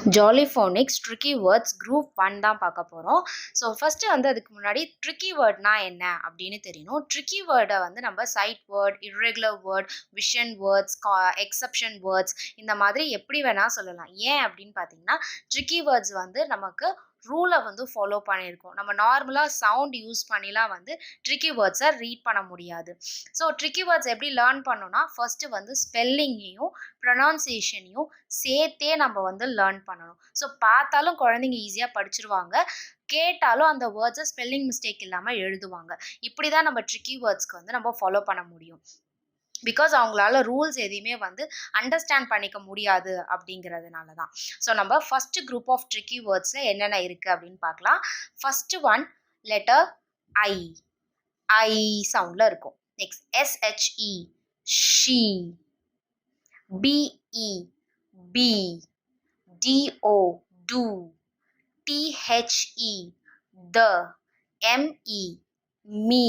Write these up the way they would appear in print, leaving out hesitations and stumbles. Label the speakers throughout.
Speaker 1: jollyphonics Trickywords group 1 தான் பார்க்க போகிறோம். ஸோ ஃபஸ்ட்டு வந்து அதுக்கு முன்னாடி ட்ரிக்கி வேர்ட்னா என்ன அப்படின்னு தெரியணும். ட்ரிக்கி வேர்டை வந்து நம்ம sight word, irregular word, vision words, exception words இந்த மாதிரி எப்படி வேணால் சொல்லலாம். ஏன் அப்படின்னு பார்த்தீங்கன்னா ட்ரிக்கி வேர்ட்ஸ் வந்து நமக்கு ரூலை வந்து ஃபாலோ பண்ணியிருக்கோம். நம்ம நார்மலாக சவுண்ட் யூஸ் பண்ணிலாம் வந்து ட்ரிக்கி வேர்ட்ஸை ரீட் பண்ண முடியாது. ஸோ ட்ரிக்கி வேர்ட்ஸ் எப்படி லேர்ன் பண்ணோன்னா ஃபஸ்ட்டு வந்து ஸ்பெல்லிங்கையும் ப்ரொனவுன்சியேஷனையும் சேர்த்தே நம்ம வந்து லேர்ன் பண்ணணும். ஸோ பார்த்தாலும் குழந்தைங்க ஈஸியாக படிச்சிருவாங்க, கேட்டாலும் அந்த வேர்ட்ஸை ஸ்பெல்லிங் மிஸ்டேக் இல்லாமல் எழுதுவாங்க. இப்படி தான் நம்ம ட்ரிக்கி வேர்ட்ஸ்க்கு வந்து நம்ம ஃபாலோ பண்ண முடியும். பிகாஸ் அவங்களால ரூல்ஸ் எதையுமே வந்து அண்டர்ஸ்டாண்ட் பண்ணிக்க முடியாது அப்படிங்கிறதுனால தான். ஸோ நம்ம ஃபஸ்ட்டு குரூப் ஆஃப் ட்ரிக்கி வேர்ட்ஸில் என்னென்ன இருக்குது அப்படின்னு பார்க்கலாம். First one letter I. I சவுண்டில் இருக்கும். Next S H E she, B E be, T O to, THE the, ME me,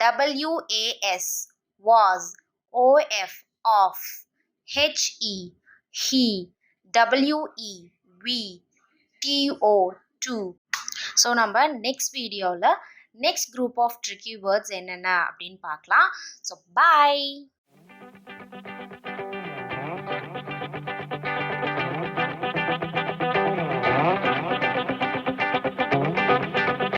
Speaker 1: WAS was, OF off, HE he, WE we, TO to. So நம்ம next வீடியோவில் next group of tricky words என்னென்ன அப்படின்னு பார்க்கலாம். So பாய்.